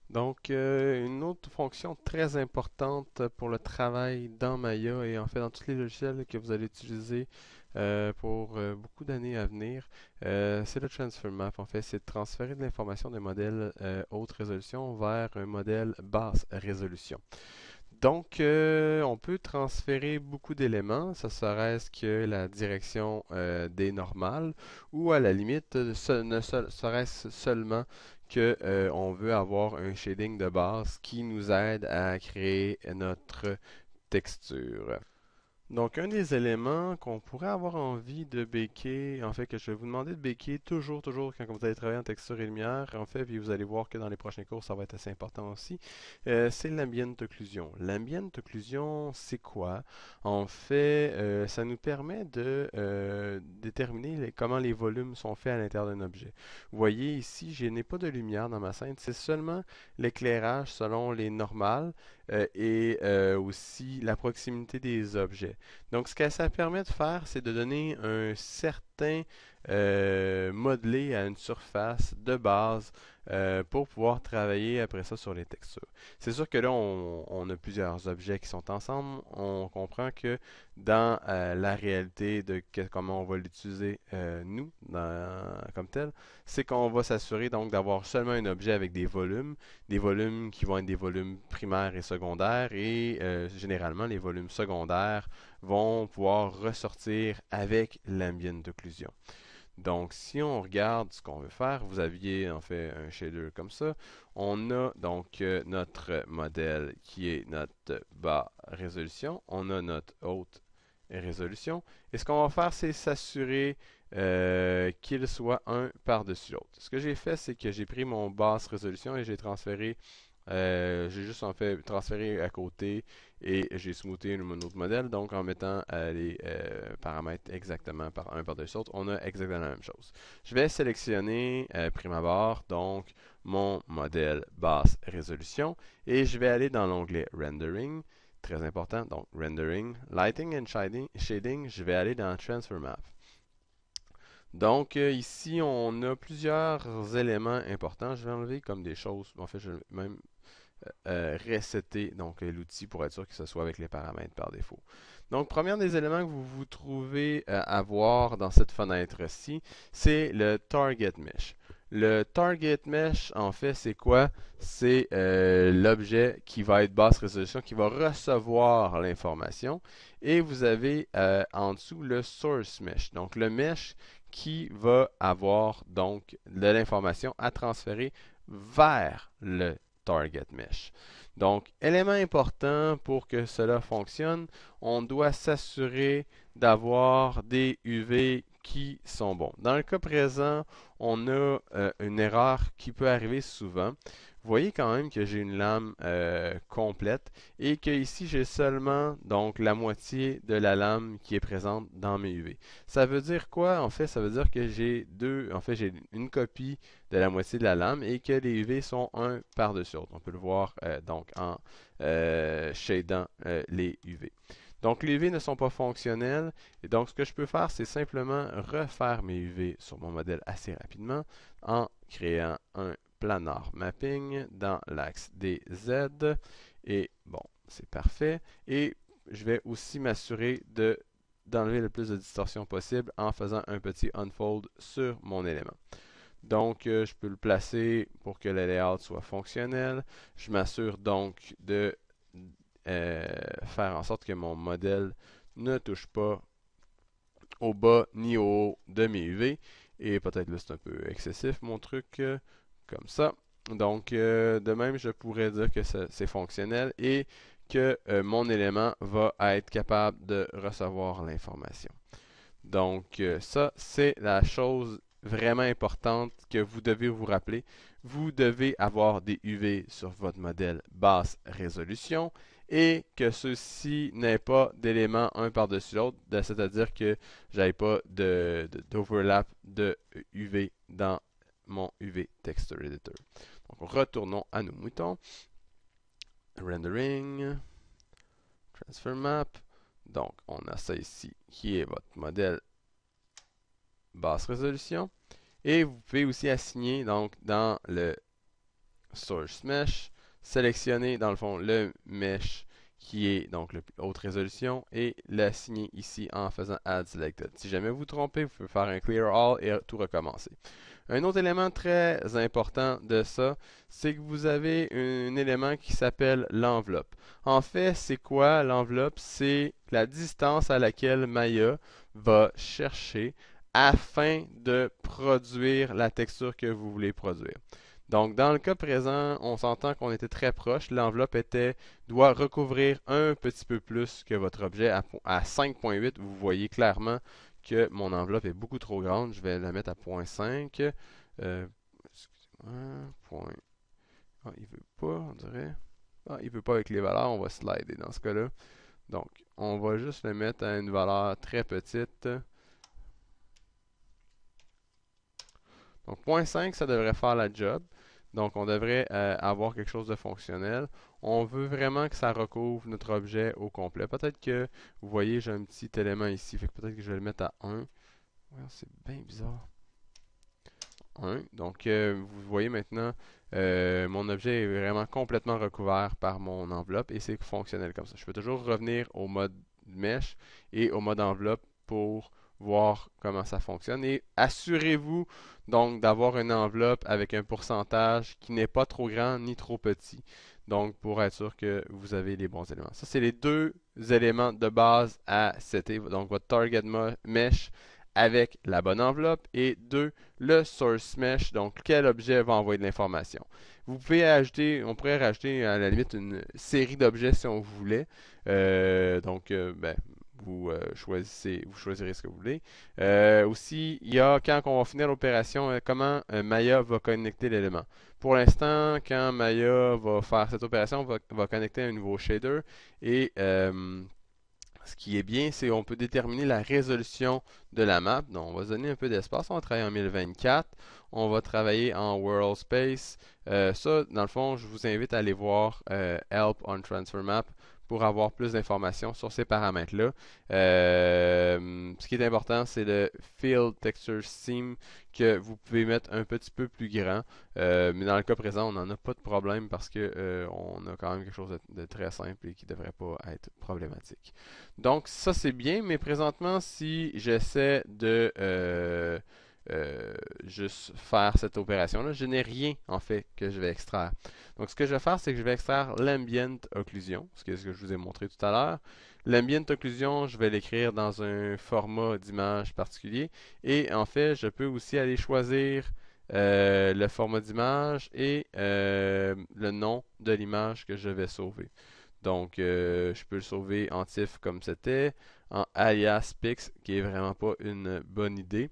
Donc, une autre fonction très importante pour le travail dans Maya et en fait dans tous les logiciels que vous allez utiliser pour beaucoup d'années à venir, c'est le transfer map. En fait, c'est de transférer de l'information d'un modèle haute résolution vers un modèle basse résolution. Donc, on peut transférer beaucoup d'éléments, ça serait-ce que la direction des normales, ou à la limite, serait-ce seulement que on veut avoir un shading de base qui nous aide à créer notre texture. Donc, un des éléments qu'on pourrait avoir envie de baker, en fait, que je vais vous demander de baker toujours, quand vous allez travailler en texture et lumière, en fait, puis vous allez voir que dans les prochains cours, ça va être assez important aussi, c'est l'ambient occlusion. L'ambient occlusion, c'est quoi? En fait, ça nous permet de déterminer comment les volumes sont faits à l'intérieur d'un objet. Vous voyez ici, je n'ai pas de lumière dans ma scène, c'est seulement l'éclairage selon les normales et aussi la proximité des objets. Donc, ce que ça permet de faire, c'est de donner un certain modelé à une surface de base pour pouvoir travailler après ça sur les textures. C'est sûr que là, on a plusieurs objets qui sont ensemble. On comprend que dans la réalité de comment on va l'utiliser nous, comme tel, c'est qu'on va s'assurer donc d'avoir seulement un objet avec des volumes qui vont être des volumes primaires et secondaires, et généralement les volumes secondaires vont pouvoir ressortir avec l'ambient occlusion. Donc, si on regarde ce qu'on veut faire, vous aviez en fait un shader comme ça. On a donc notre modèle qui est notre bas résolution. On a notre haute résolution. Et ce qu'on va faire, c'est s'assurer qu'il soit un par-dessus l'autre. Ce que j'ai fait, c'est que j'ai pris mon basse résolution et j'ai juste en fait transféré à côté et j'ai smoothé mon autre modèle. Donc en mettant les paramètres exactement par un par-dessus l'autre, on a exactement la même chose. Je vais sélectionner prime abord donc mon modèle basse résolution et je vais aller dans l'onglet Rendering. Très important, donc Rendering, Lighting and Shading, je vais aller dans Transfer Map. Donc ici, on a plusieurs éléments importants. Je vais enlever comme des choses. En fait, je vais même resetter donc l'outil pour être sûr que ce soit avec les paramètres par défaut. Donc, premier des éléments que vous vous trouvez à voir dans cette fenêtre-ci, c'est le Target Mesh. Le Target Mesh, en fait, c'est quoi? C'est l'objet qui va être basse résolution, qui va recevoir l'information. Et vous avez en dessous le Source Mesh. Donc, le mesh qui va avoir donc de l'information à transférer vers le Target Mesh. Donc, élément important pour que cela fonctionne, on doit s'assurer d'avoir des UV qui sont bons. Dans le cas présent, on a une erreur qui peut arriver souvent. Vous voyez quand même que j'ai une lame complète et que ici j'ai seulement donc la moitié de la lame qui est présente dans mes UV. Ça veut dire quoi? En fait, ça veut dire que j'ai une copie de la moitié de la lame et que les UV sont un par-dessus l'autre. On peut le voir donc en shadant les UV. Donc les UV ne sont pas fonctionnels et donc ce que je peux faire, c'est simplement refaire mes UV sur mon modèle assez rapidement en créant un planar mapping dans l'axe des Z. Et bon, c'est parfait. Et je vais aussi m'assurer d'enlever le plus de distorsion possible en faisant un petit unfold sur mon élément. Donc, je peux le placer pour que le layout soit fonctionnel. Je m'assure donc de faire en sorte que mon modèle ne touche pas au bas ni au haut de mes UV. Et peut-être là, c'est un peu excessif mon truc, comme ça. Donc, de même, je pourrais dire que c'est fonctionnel et que mon élément va être capable de recevoir l'information. Donc, ça, c'est la chose vraiment importante que vous devez vous rappeler. Vous devez avoir des UV sur votre modèle basse résolution et que ceux-ci n'aient pas d'éléments un par-dessus l'autre, c'est-à-dire que j'avais pas d'overlap de UV dans mon UV Texture Editor. Donc, retournons à nos moutons. Rendering, Transfer Map. Donc, on a ça ici qui est votre modèle basse résolution. Et vous pouvez aussi assigner donc dans le Source Mesh, sélectionner dans le fond le mesh qui est donc le plus haute résolution et l'assigner ici en faisant Add Selected. Si jamais vous vous trompez, vous pouvez faire un Clear All et tout recommencer. Un autre élément très important de ça, c'est que vous avez un élément qui s'appelle l'enveloppe. En fait, c'est quoi l'enveloppe? C'est la distance à laquelle Maya va chercher afin de produire la texture que vous voulez produire. Donc, dans le cas présent, on s'entend qu'on était très proche. L'enveloppe doit recouvrir un petit peu plus que votre objet à 5.8. Vous voyez clairement que mon enveloppe est beaucoup trop grande. Je vais la mettre à 0.5. Excusez-moi. Point. Ah, il veut pas, on dirait. Ah, il veut pas avec les valeurs. On va slider dans ce cas-là. Donc, on va juste le mettre à une valeur très petite. Donc, 0.5, ça devrait faire la job. Donc, on devrait avoir quelque chose de fonctionnel. On veut vraiment que ça recouvre notre objet au complet. Peut-être que, vous voyez, j'ai un petit élément ici. Fait que peut-être que je vais le mettre à 1. Ouais, c'est bien bizarre. 1. Donc, vous voyez maintenant, mon objet est vraiment complètement recouvert par mon enveloppe et c'est fonctionnel comme ça. Je peux toujours revenir au mode mesh et au mode enveloppe pour voir comment ça fonctionne. Et assurez-vous donc d'avoir une enveloppe avec un pourcentage qui n'est pas trop grand ni trop petit. Donc, pour être sûr que vous avez les bons éléments. Ça, c'est les deux éléments de base à setter. Donc, votre target mesh avec la bonne enveloppe. Et deux, le source mesh, donc quel objet va envoyer de l'information. Vous pouvez ajouter, on pourrait rajouter à la limite une série d'objets si on voulait. Vous choisirez ce que vous voulez. Aussi, il y a quand on va finir l'opération, comment Maya va connecter l'élément. Pour l'instant, quand Maya va faire cette opération, va connecter un nouveau shader et ce qui est bien, c'est qu'on peut déterminer la résolution de la map. Donc, on va se donner un peu d'espace. On va travailler en 1024. On va travailler en World Space. Ça, dans le fond, je vous invite à aller voir Help on Transfer Map pour avoir plus d'informations sur ces paramètres-là. Ce qui est important, c'est le Field Texture Seam que vous pouvez mettre un petit peu plus grand. Mais dans le cas présent, on n'en a pas de problème parce que on a quand même quelque chose de très simple et qui ne devrait pas être problématique. Donc ça c'est bien, mais présentement si j'essaie de juste faire cette opération-là, je n'ai rien en fait que je vais extraire. Donc ce que je vais faire, c'est que je vais extraire l'ambient occlusion, ce que je vous ai montré tout à l'heure. L'ambient occlusion, je vais l'écrire dans un format d'image particulier. Et en fait, je peux aussi aller choisir le format d'image et le nom de l'image que je vais sauver. Donc, je peux le sauver en TIFF comme c'était, en alias pix, qui est vraiment pas une bonne idée.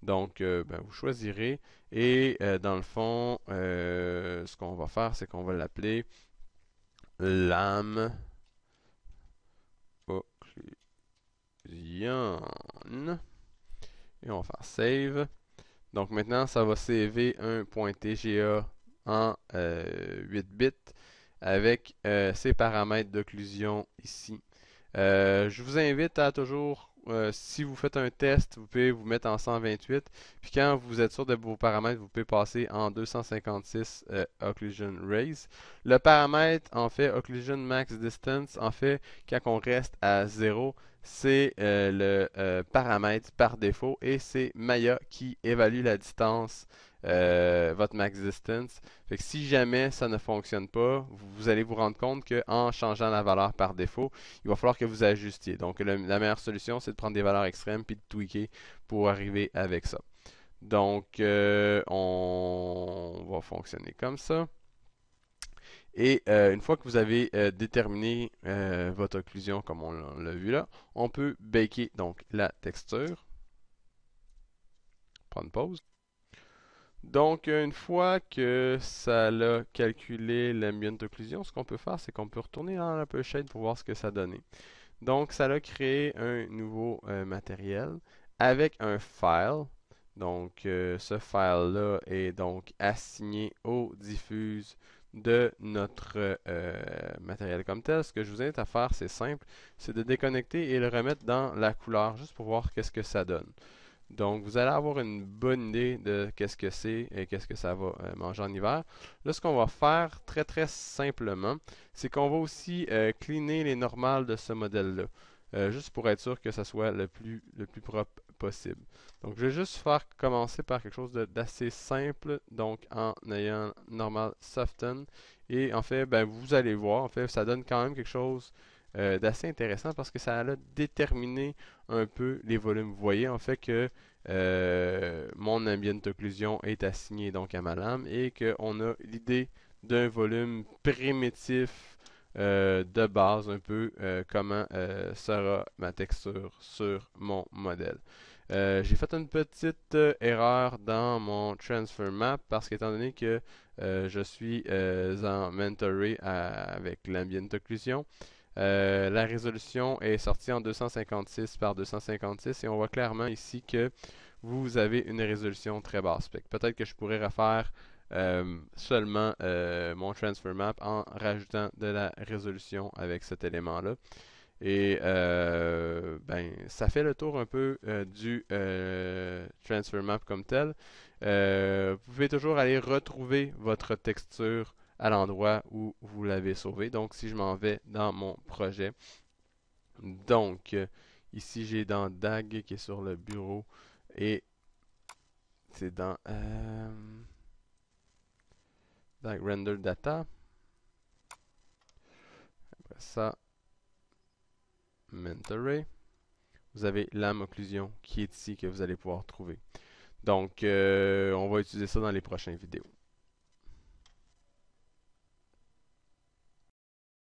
Donc, vous choisirez. Et dans le fond, ce qu'on va faire, c'est qu'on va l'appeler lame occlusion. Et on va faire save. Donc maintenant, ça va saver un .tga en 8 bits avec ces paramètres d'occlusion ici. Je vous invite à toujours, si vous faites un test, vous pouvez vous mettre en 128. Puis quand vous êtes sûr de vos paramètres, vous pouvez passer en 256 Occlusion Raise. Le paramètre, en fait, Occlusion Max Distance, en fait, quand on reste à 0, c'est le paramètre par défaut et c'est Maya qui évalue la distance, votre max distance. Fait que si jamais ça ne fonctionne pas, vous allez vous rendre compte qu'en changeant la valeur par défaut, il va falloir que vous ajustiez. Donc la meilleure solution, c'est de prendre des valeurs extrêmes puis de tweaker pour arriver avec ça. Donc on va fonctionner comme ça. Et une fois que vous avez déterminé votre occlusion comme on l'a vu là, on peut baker donc la texture. Prendre pause. Donc une fois que ça a calculé l'ambient occlusion, ce qu'on peut faire, c'est qu'on peut retourner dans l'Upper Shade pour voir ce que ça donnait. Donc ça a créé un nouveau matériel avec un file. Donc ce file-là est donc assigné au diffuse de notre matériel comme tel. Ce que je vous invite à faire, c'est simple, c'est de déconnecter et le remettre dans la couleur juste pour voir qu'est-ce que ça donne. Donc, vous allez avoir une bonne idée de qu'est-ce que c'est et qu'est-ce que ça va manger en hiver. Là, ce qu'on va faire très très simplement, c'est qu'on va aussi cleaner les normales de ce modèle-là, juste pour être sûr que ça soit le plus propre possible. Donc, je vais juste faire commencer par quelque chose d'assez simple, donc en ayant normal soften. Et en fait, ben, vous allez voir, en fait, ça donne quand même quelque chose d'assez intéressant parce que ça a déterminé un peu les volumes. Vous voyez en fait que mon ambient occlusion est assigné donc à ma lame et qu'on a l'idée d'un volume primitif de base, un peu comment sera ma texture sur mon modèle. J'ai fait une petite erreur dans mon transfer map parce qu'étant donné que je suis en mentoré avec l'ambient occlusion, la résolution est sortie en 256 par 256 et on voit clairement ici que vous avez une résolution très basse. Peut-être que je pourrais refaire seulement mon transfer map en rajoutant de la résolution avec cet élément-là. Et ben, ça fait le tour un peu du transfer map comme tel. Vous pouvez toujours aller retrouver votre texture à l'endroit où vous l'avez sauvé. Donc, si je m'en vais dans mon projet, donc ici j'ai dans DAG qui est sur le bureau et c'est dans DAG Render Data. Après ça, Mentoré. Vous avez lame occlusion qui est ici que vous allez pouvoir trouver. Donc, on va utiliser ça dans les prochaines vidéos.